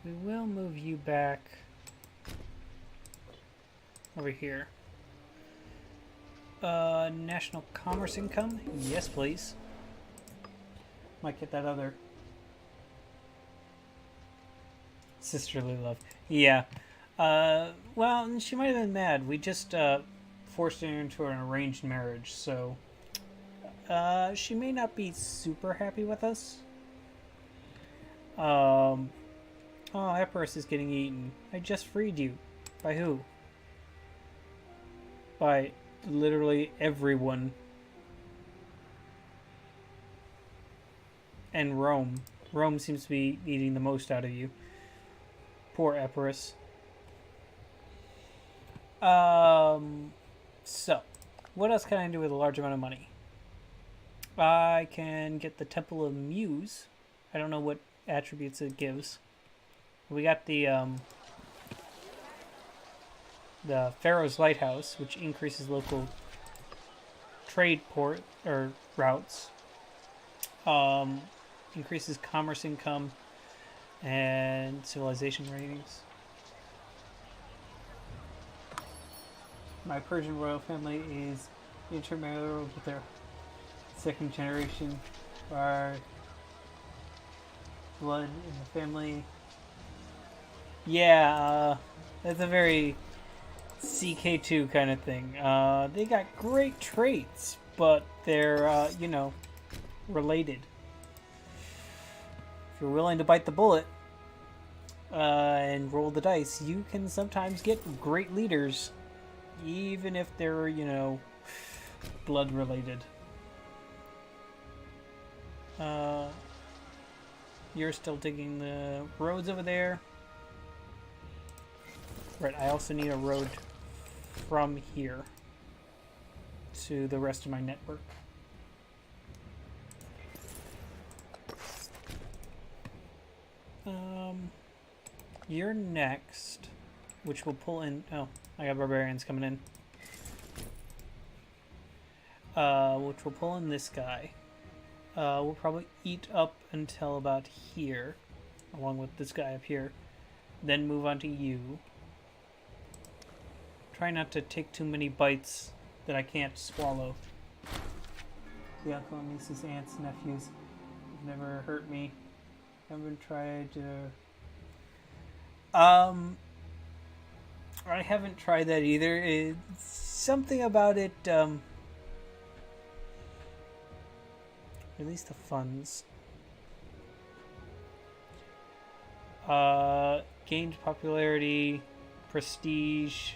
We will move you back over here. National commerce income? Yes, please. Might get that other sisterly love. Yeah. Well, she might have been mad. We just forced her into an arranged marriage, so she may not be super happy with us. Oh, Epirus is getting eaten. I just freed you. By who? By literally everyone. And Rome. Rome seems to be eating the most out of you. Poor Epirus. So, what else can I do with a large amount of money? I can get the Temple of Muse. I don't know what attributes it gives. We got the Pharaoh's Lighthouse, which increases local trade port or routes. Increases commerce income and civilization ratings. My Persian royal family is intermarried with their second generation. Our blood in the family. Yeah, that's a very CK2 kind of thing. They got great traits, but they're, related. If you're willing to bite the bullet and roll the dice, you can sometimes get great leaders, even if they're, blood related. You're still digging the roads over there. Right, I also need a road from here to the rest of my network. You're next, which will pull in... Oh, I got barbarians coming in. Which will pull in this guy. We'll probably eat up until about here, along with this guy up here. Then move on to you. Try not to take too many bites that I can't swallow. The uncle, nieces, aunts, nephews have never hurt me. Haven't tried to... I haven't tried that either. It's something about it, release the funds. Gained popularity, prestige.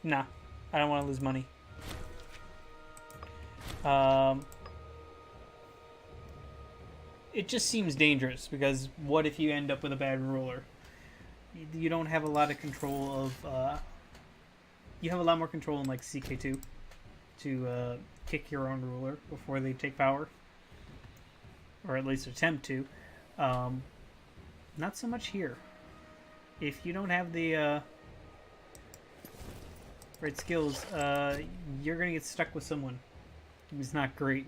Nah, I don't want to lose money. It just seems dangerous, because what if you end up with a bad ruler? You don't have a lot of control of, you have a lot more control in, like, CK2 to kick your own ruler before they take power. Or at least attempt to. Not so much here. If you don't have the right skills, you're going to get stuck with someone who's not great.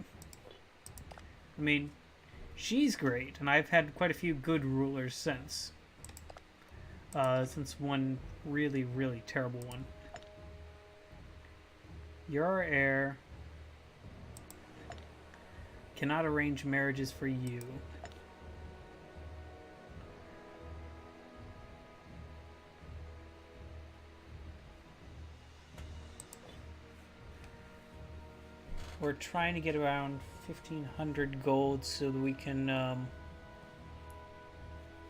I mean, she's great, and I've had quite a few good rulers since. Since one really, really terrible one. You're our heir. Cannot arrange marriages for you. We're trying to get around 1,500 gold so that we can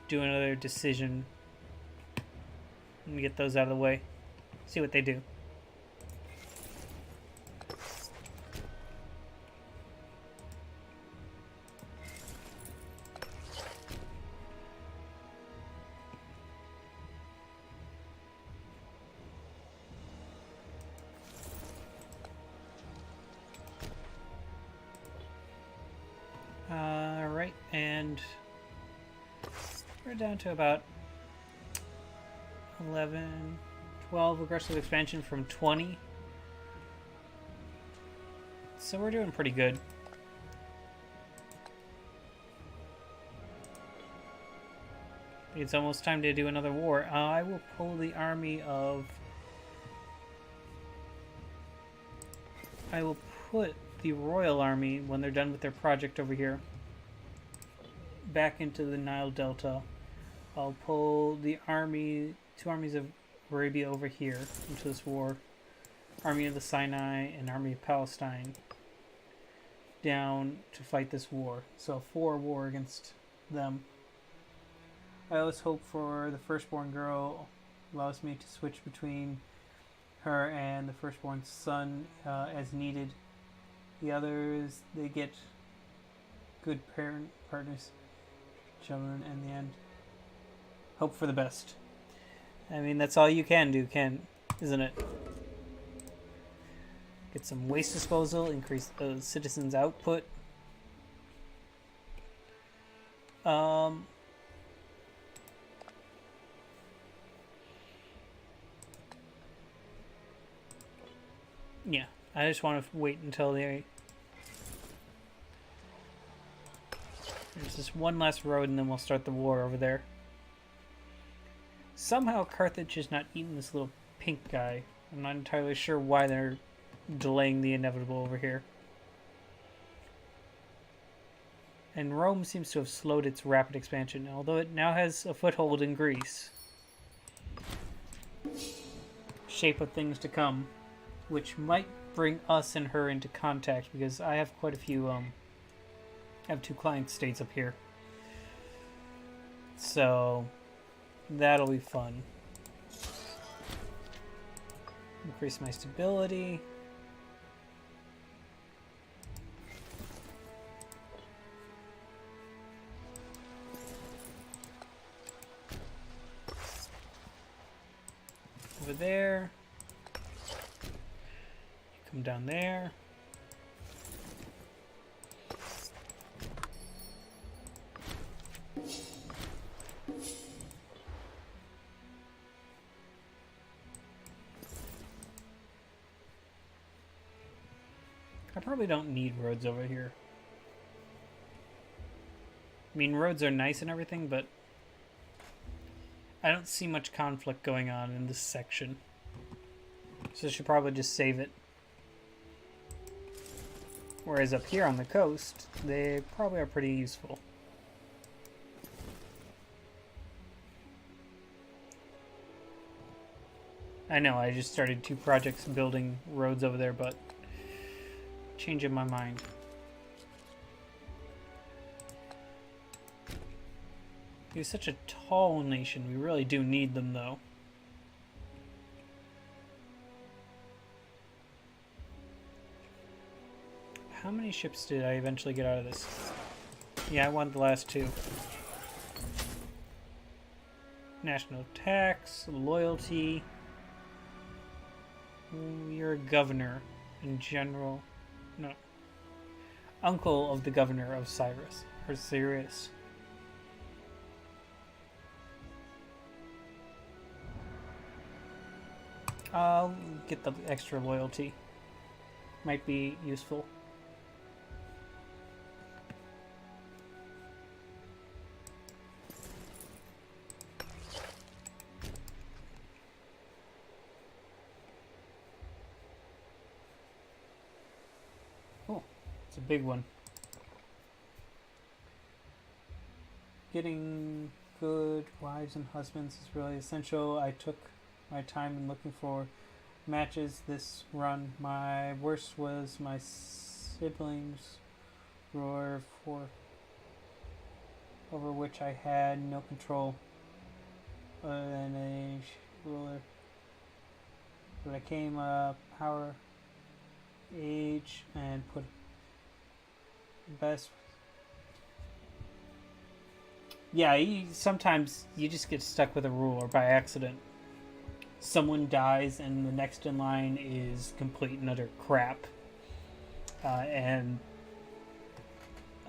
do another decision. Let me get those out of the way. See what they do. Right, and we're down to about 11, 12 aggressive expansion from 20. So we're doing pretty good. It's almost time to do another war. I will pull the army of... I will put the Royal Army, when they're done with their project over here, back into the Nile Delta. I'll pull the army, 2 armies of Arabia over here into this war. Army of the Sinai and Army of Palestine down to fight this war. So a 4 war against them. I always hope for the firstborn girl allows me to switch between her and the firstborn son as needed. The others, they get good partners, children in the end. Hope for the best. I mean, that's all you can do, isn't it? Get some waste disposal, increase the citizens' output. Yeah, I just want to wait until they... There's this one last road and then we'll start the war over there. Somehow Carthage has not eaten this little pink guy. I'm not entirely sure why they're delaying the inevitable over here. And Rome seems to have slowed its rapid expansion, although it now has a foothold in Greece. Shape of things to come, which might bring us and her into contact, because I have quite a few, I have 2 client states up here. So, that'll be fun. Increase my stability. Over there. You come down there. I probably don't need roads over here. I mean, roads are nice and everything, but I don't see much conflict going on in this section. So I should probably just save it. Whereas up here on the coast, they probably are pretty useful. I know, I just started 2 projects building roads over there, but changing my mind. He's such a tall nation. We really do need them, though. How many ships did I eventually get out of this? Yeah, I want the last 2. National tax, loyalty. You're a governor in general. No. Uncle of the governor of Cyrus. Or Sirius. I'll get the extra loyalty. Might be useful. Oh, it's a big one. Getting good wives and husbands is really essential. I took my time in looking for matches this run. My worst was my siblings roar for over which I had no control other than a ruler. But I came power age and put best. Yeah, sometimes you just get stuck with a ruler by accident. Someone dies and the next in line is complete and utter crap. And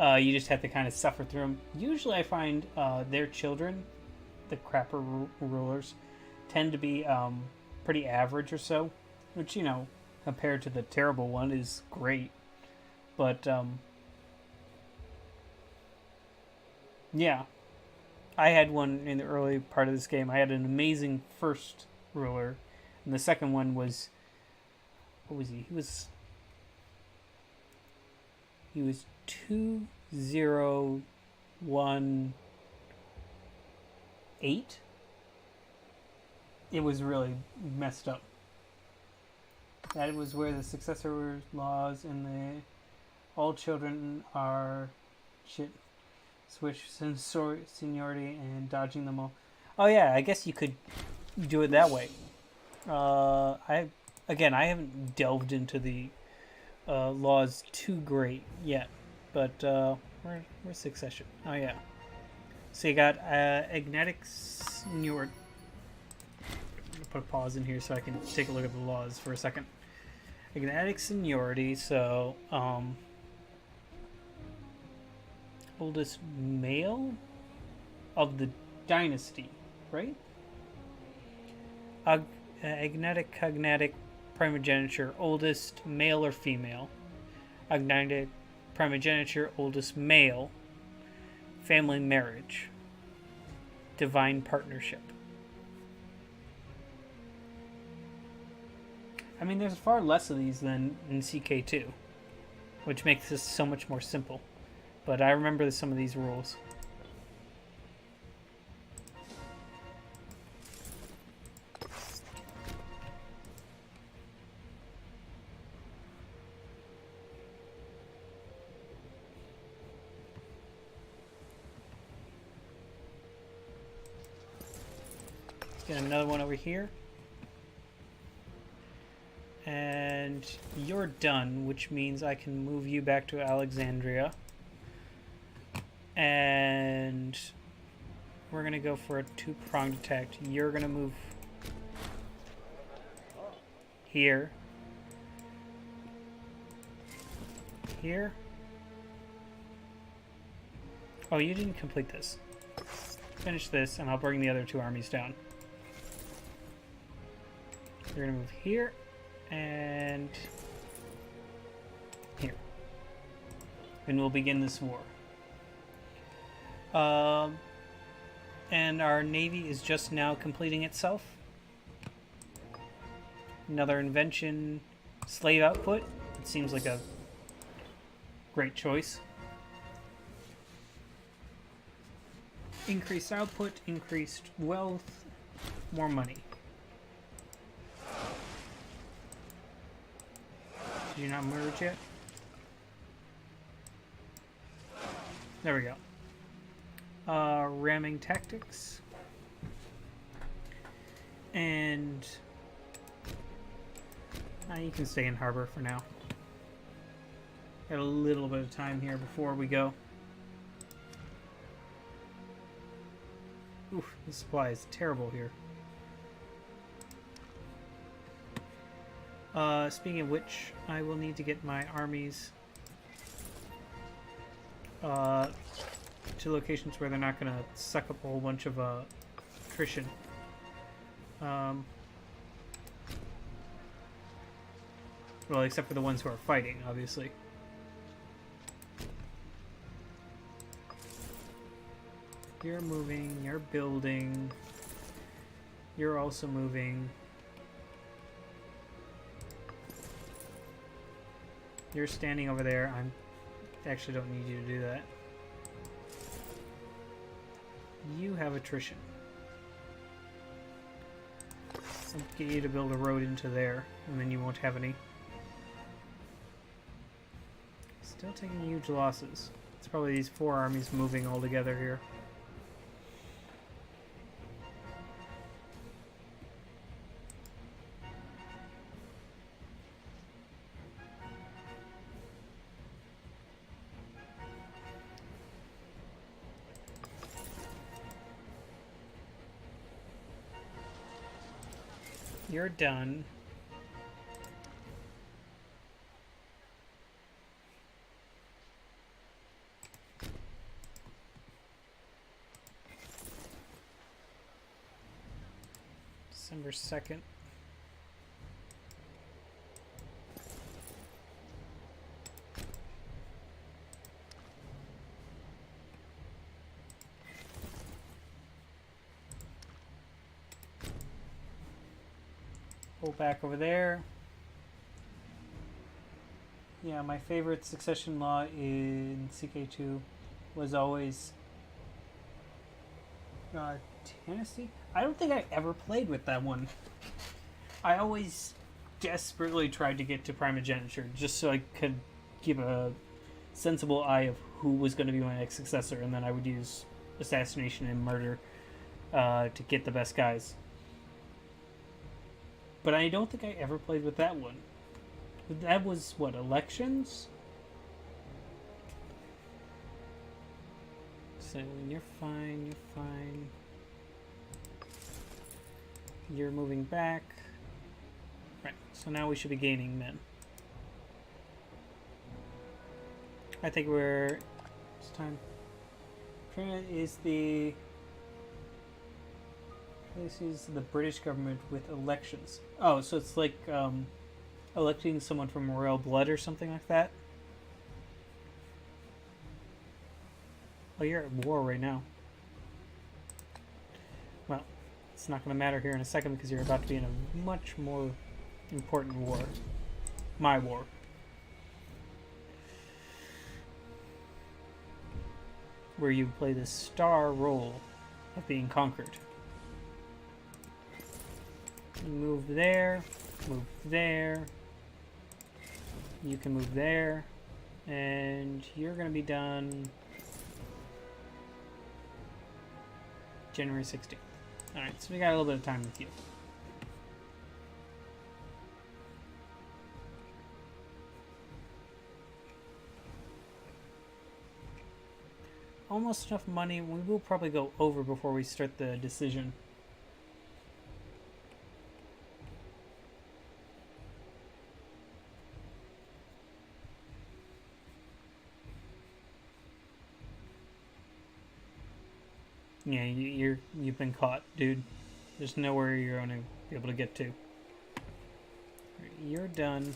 you just have to kind of suffer through them. Usually I find their children, the crapper rulers, tend to be pretty average or so. Which, you know, compared to the terrible one is great. But, yeah. I had one in the early part of this game. I had an amazing first ruler, and the second one was, what was he? He was 2018. It was really messed up. That was where the successor laws and the all children are shit switch seniority and dodging them all. Oh yeah, I guess you could do it that way. I haven't delved into the laws too great yet, but where's succession? Oh yeah, so you got agnatic seniority. Put a pause in here so I can take a look at the laws for a second. Agnatic seniority, so oldest male of the dynasty, right? Agnatic, cognatic, primogeniture, oldest male or female. Agnatic, primogeniture, oldest male. Family marriage. Divine partnership. I mean, there's far less of these than in CK2, which makes this so much more simple. But I remember some of these rules. Let's get another one over here. And you're done, which means I can move you back to Alexandria. And we're going to go for a two-pronged attack. You're going to move here. Here. Oh, you didn't complete this. Finish this, and I'll bring the other two armies down. You're going to move here. And here. And we'll begin this war. And our navy is just now completing itself. Another invention, slave output. It seems like a great choice. Increased output, increased wealth, more money. Did you not merge yet? There we go. Ramming tactics. And you can stay in harbor for now. Got a little bit of time here before we go. Oof, the supply is terrible here. Speaking of which, I will need to get my armies to locations where they're not going to suck up a whole bunch of attrition. Well, except for the ones who are fighting, obviously. You're moving, you're building, you're also moving. You're standing over there. I actually don't need you to do that. You have attrition. I'll get you to build a road into there, and then you won't have any. Still taking huge losses. It's probably these four armies moving all together here. You're done. December 2nd. Pull back over there. Yeah, my favorite succession law in CK2 was always Tennessee. I don't think I ever played with that one. I always desperately tried to get to primogeniture just so I could give a sensible eye of who was going to be my next successor, and then I would use assassination and murder to get the best guys. But I don't think I ever played with that one. That was what, elections? So you're fine, you're fine. You're moving back. Right, so now we should be gaining men. I think it's time. Trina is this is the British government with elections. Oh, so it's like electing someone from royal blood or something like that? Oh, you're at war right now. Well, it's not going to matter here in a second because you're about to be in a much more important war. My war. Where you play the star role of being conquered. Move there, move there. You can move there, and you're going to be done January 16th. Alright, so we got a little bit of time with you. Almost enough money. We will probably go over before we start the decision. Yeah, you've been caught, dude. There's nowhere you're going to be able to get to. Right, you're done.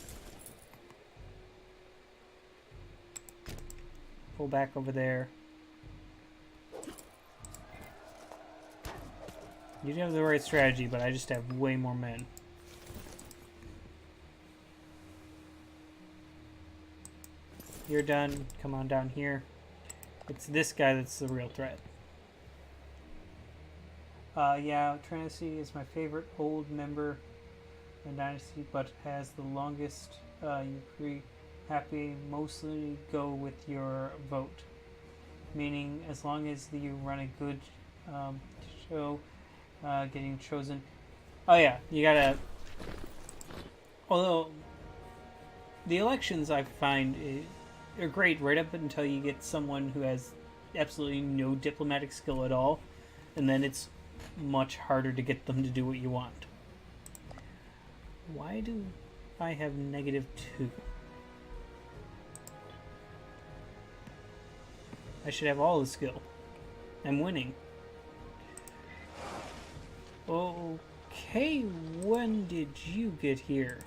Pull back over there. You do have the right strategy, but I just have way more men. You're done. Come on down here. It's this guy that's the real threat. Yeah, Tennessee is my favorite old member in Dynasty, but has the longest. You're pretty happy. Mostly go with your vote, meaning as long as you run a good show, getting chosen. Oh yeah, you gotta. Although the elections I find are great right up until you get someone who has absolutely no diplomatic skill at all, and then it's much harder to get them to do what you want. Why do I have -2? I should have all the skill. I'm winning. Okay, when did you get here?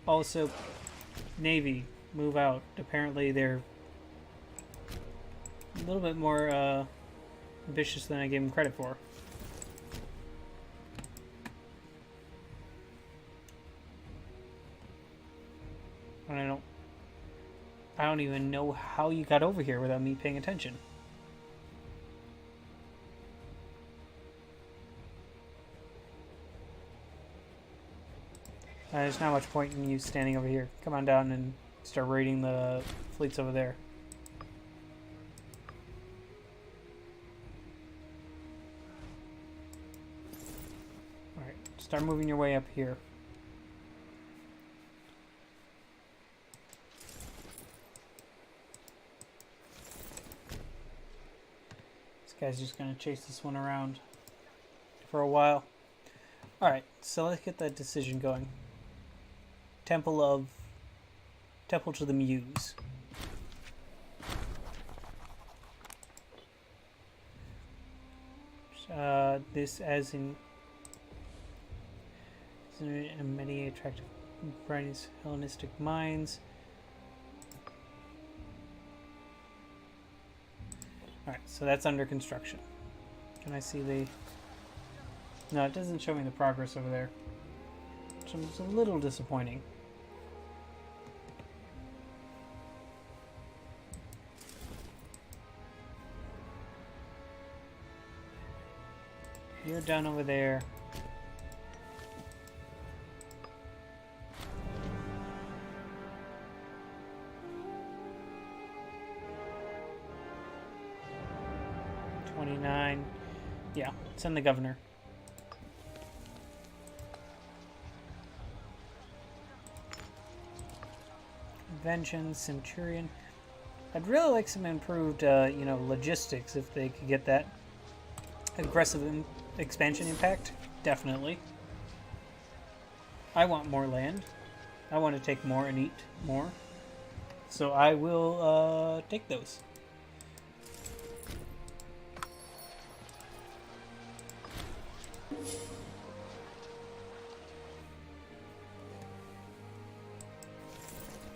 Also, Navy, move out. Apparently they're a little bit more ambitious than I gave them credit for. And I don't even know how you got over here without me paying attention. There's not much point in you standing over here. Come on down and start raiding the fleets over there. Alright, start moving your way up here. This guy's just gonna chase this one around for a while. Alright, so let's get that decision going. Temple to the Muse. This as in many attractive varieties Hellenistic minds. Alright, so that's under construction. Can I see the... No, it doesn't show me the progress over there, which is a little disappointing. You're done over there. Yeah, send the governor. Convention, Centurion. I'd really like some improved, logistics if they could get that aggressive expansion impact. Definitely. I want more land. I want to take more and eat more. So I will take those.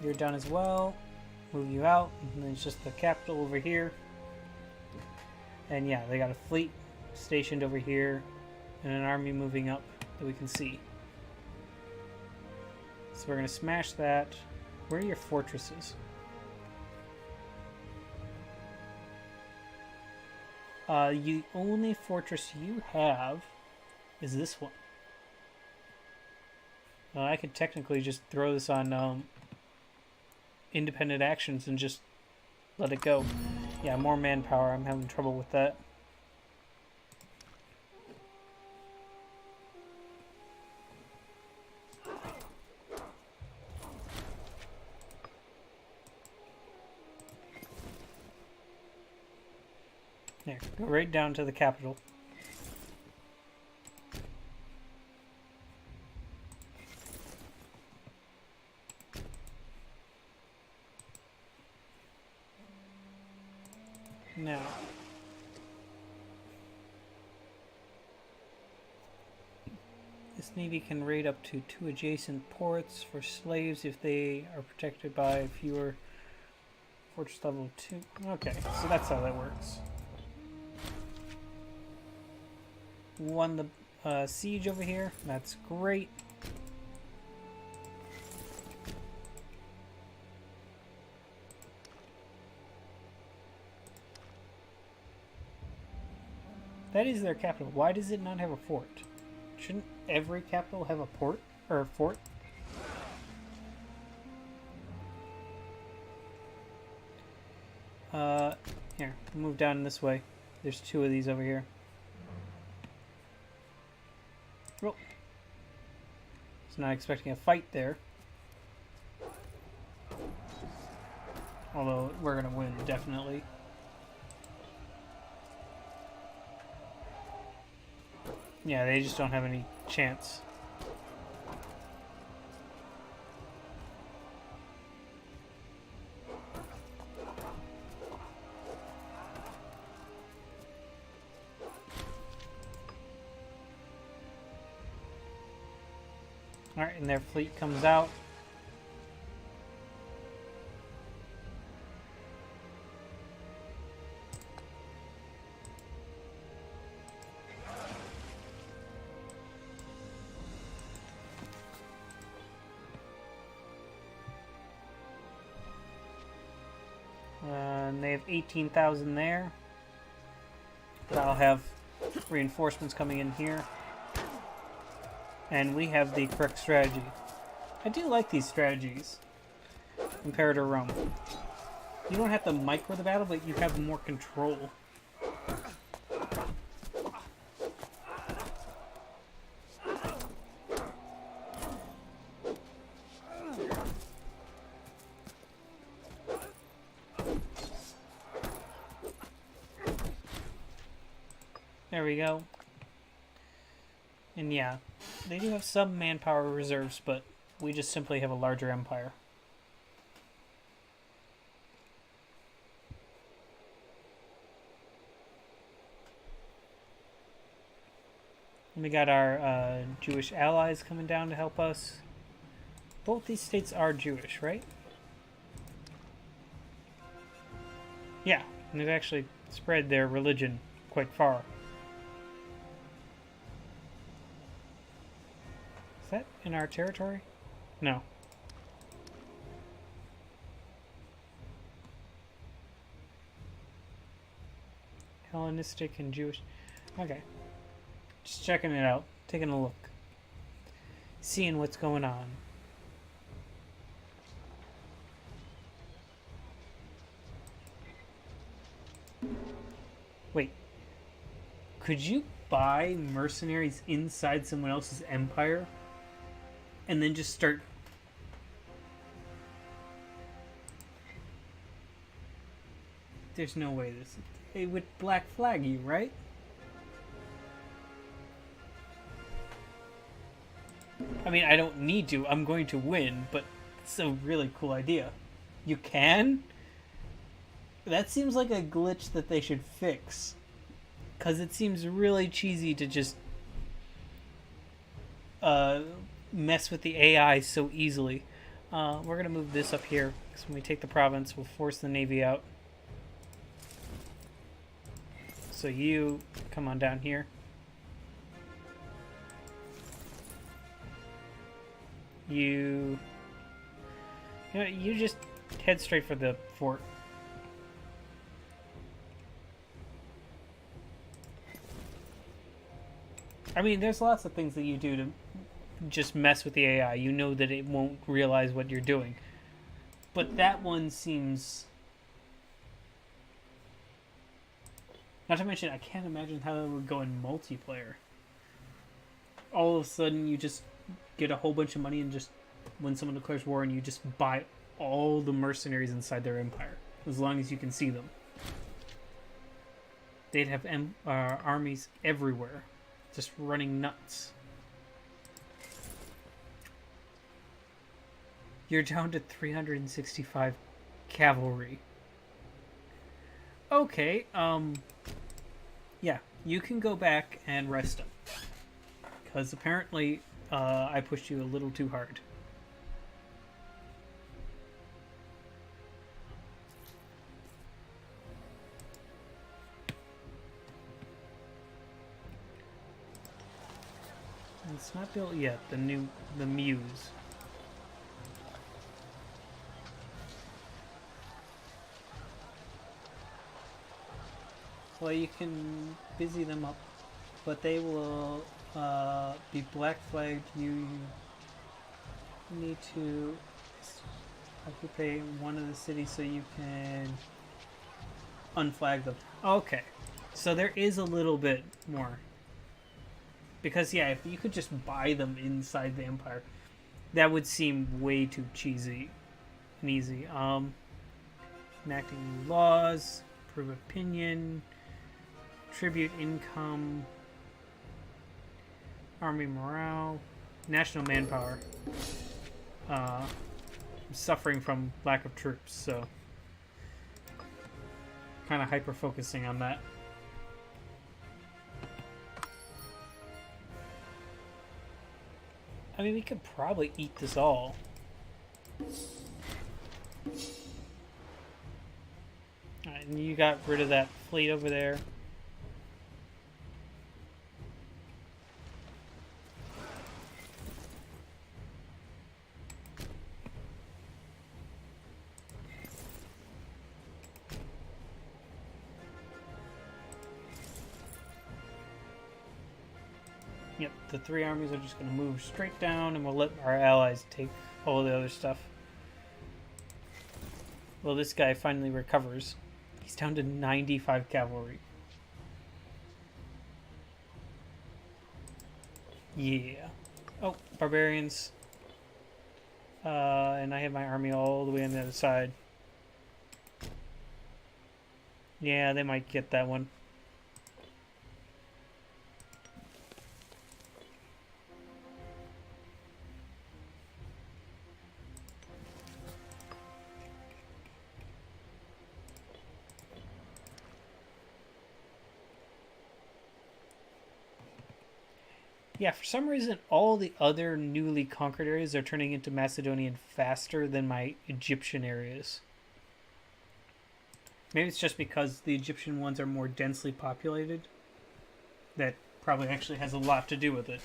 You're done as well. Move you out. And then it's just the capital over here. And yeah, they got a fleet stationed over here. And an army moving up that we can see. So we're going to smash that. Where are your fortresses? The only fortress you have is this one. I could technically just throw this on independent actions and just let it go. Yeah, more manpower. I'm having trouble with that. There, go right down to the capital. Now, this navy can raid up to 2 adjacent ports for slaves if they are protected by fewer fortress level 2. Okay, so that's how that works. Won the siege over here. That's great. That is their capital. Why does it not have a fort? Shouldn't every capital have a port or a fort? Here, move down this way. There's 2 of these over here. Oh. Was not expecting a fight there. Although we're gonna win, definitely. Yeah, they just don't have any chance. Alright, and their fleet comes out. And they have 18,000 there. But I'll have reinforcements coming in here. And we have the correct strategy. I do like these strategies. Imperator Rome. You don't have to micro the battle, but you have more control. There we go. And yeah, they do have some manpower reserves, but we just simply have a larger empire. And we got our Jewish allies coming down to help us. Both these states are Jewish, right? Yeah, and they've actually spread their religion quite far. that in our territory? No. Hellenistic and Jewish. Okay. Just checking it out. Taking a look. Seeing what's going on. Wait. Could you buy mercenaries inside someone else's empire? And then just start... There's no way this... It would black flag you, right? I mean, I don't need to. I'm going to win, but it's a really cool idea. You can? That seems like a glitch that they should fix. Because it seems really cheesy to just mess with the AI so easily. We're going to move this up here. Because when we take the province, we'll force the navy out. So you come on down here. You know, you just head straight for the fort. I mean, there's lots of things that you do to just mess with the AI. You know that it won't realize what you're doing. But that one seems... Not to mention, I can't imagine how that would go in multiplayer. All of a sudden, you just get a whole bunch of money and just, when someone declares war, and you just buy all the mercenaries inside their empire, as long as you can see them. They'd have armies everywhere, just running nuts. You're down to 365 cavalry. Okay, yeah, you can go back and rest them. Because apparently, I pushed you a little too hard. It's not built yet, the Muse. Well, you can busy them up, but they will be black flagged. You need to occupy one of the cities so you can unflag them. Okay, so there is a little bit more. Because, yeah, if you could just buy them inside the Empire, that would seem way too cheesy and easy. Enacting new laws, prove opinion, tribute income, army morale, national manpower. I'm suffering from lack of troops, so kind of hyper-focusing on that. I mean, we could probably eat this all. Alright, and you got rid of that fleet over there. Yep, the three armies are just going to move straight down, and we'll let our allies take all the other stuff. Well, this guy finally recovers. He's down to 95 cavalry. Yeah. Oh, barbarians. And I have my army all the way on the other side. Yeah, they might get that one. Yeah, for some reason, all the other newly conquered areas are turning into Macedonian faster than my Egyptian areas. Maybe it's just because the Egyptian ones are more densely populated. That probably actually has a lot to do with it.